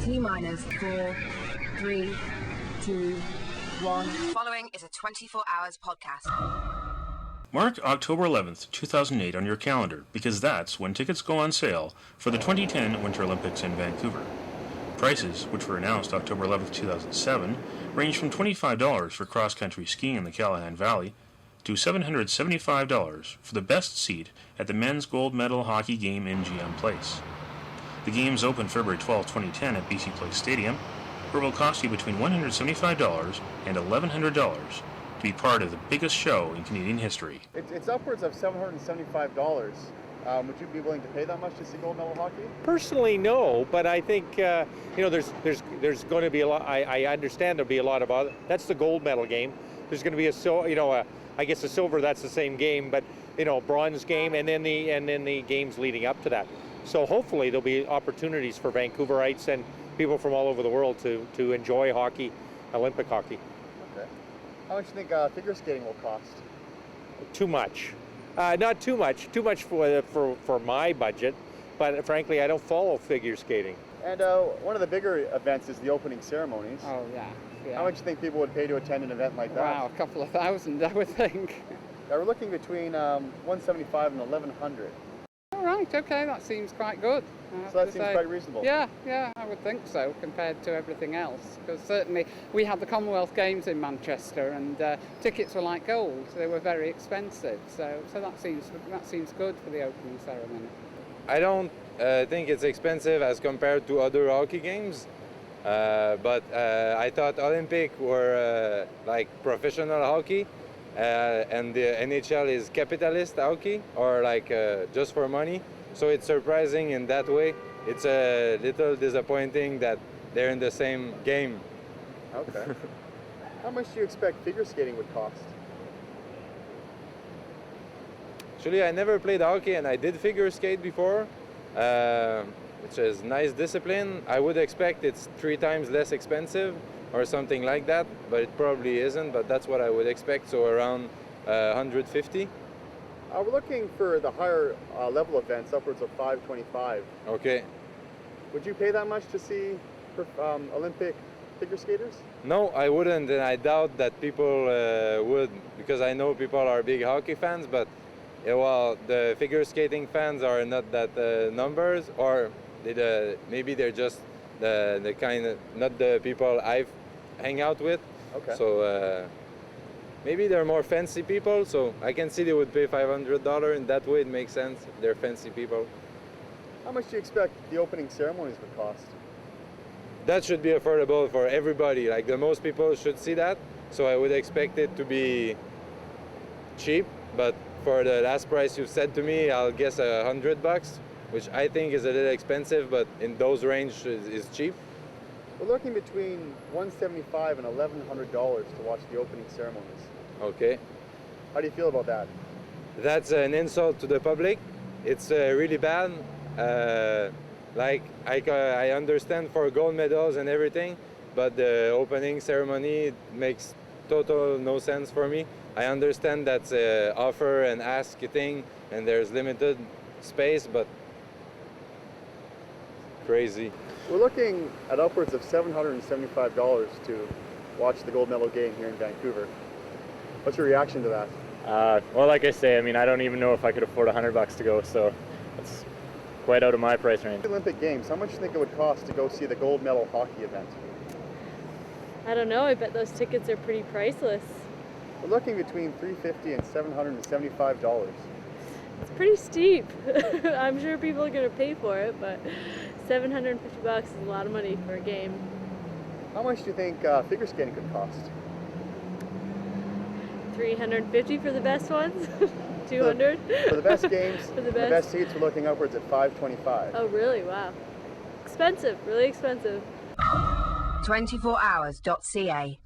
T-minus 4, 3, 2, 1. Following is a 24 hours podcast. Mark October 11th, 2008 on your calendar, because that's when tickets go on sale for the 2010 Winter Olympics in Vancouver. Prices, which were announced October 11th, 2007, range from $25 for cross-country skiing in the Callahan Valley to $775 for the best seat at the men's gold medal hockey game in GM Place. The games open February 12, 2010 at BC Place Stadium, where it will cost you between $175 and $1,100 to be part of the biggest show in Canadian history. It's upwards of $775. Would you be willing to pay that much to see gold medal hockey? Personally, no, but I think there's going to be a lot. I understand there'll be a lot of other. That's the gold medal game. There's going to be I guess the silver. That's the same game, but bronze game, and then the games leading up to that. So hopefully there'll be opportunities for Vancouverites and people from all over the world to enjoy hockey, Olympic hockey. Okay. How much do you think figure skating will cost? Too much. Not too much. Too much for my budget, but frankly, I don't follow figure skating. And one of the bigger events is the opening ceremonies. Oh, yeah. How much do you think people would pay to attend an event like that? Wow, a couple of thousand, I would think. We're looking between $175 and $1,100. All right, okay, that seems quite good. So that seems quite reasonable. Yeah, I would think so, compared to everything else. Because certainly we had the Commonwealth Games in Manchester, and tickets were like gold. They were very expensive. So that seems good for the opening ceremony. I don't think it's expensive as compared to other hockey games. But I thought Olympic were like professional hockey, and the NHL is capitalist hockey, or like just for money. So it's surprising in that way. It's a little disappointing that they're in the same game. Okay. How much do you expect figure skating would cost? Actually, I never played hockey, and I did figure skate before. Which is nice discipline. I would expect it's 3 times less expensive or something like that, but it probably isn't, but that's what I would expect, so around 150. We're looking for the higher level events, upwards of $525. Okay. Would you pay that much to see Olympic figure skaters? No, I wouldn't, and I doubt that people would, because I know people are big hockey fans, but well, the figure skating fans are not that numbers, or maybe they're just the kind of, not the people I hang out with. Okay. So maybe they're more fancy people, so I can see they would pay $500. In that way, it makes sense. They're fancy people. How much do you expect the opening ceremonies would cost? That should be affordable for everybody. Like, the most people should see that, so I would expect it to be cheap, but for the last price you've said to me, I'll guess $100, which I think is a little expensive, but in those range is cheap. We're looking between $175 and $1,100 to watch the opening ceremonies. Okay. How do you feel about that? That's an insult to the public. It's really bad. I understand for gold medals and everything, but the opening ceremony makes total no sense for me. I understand that's an offer and ask thing, and there's limited space, but crazy. We're looking at upwards of $775 to watch the gold medal game here in Vancouver. What's your reaction to that? Well, like I say, I don't even know if I could afford $100 to go, so it's quite out of my price range. The Olympic Games, how much do you think it would cost to go see the gold medal hockey event? I don't know, I bet those tickets are pretty priceless. We're looking between $350 and $775. It's pretty steep. I'm sure people are going to pay for it, but $750 is a lot of money for a game. How much do you think figure skating could cost? $350 for the best ones? $200? For the best games, for the best seats, we're looking upwards at $525. Oh, really? Wow. Expensive, really expensive. 24hours.ca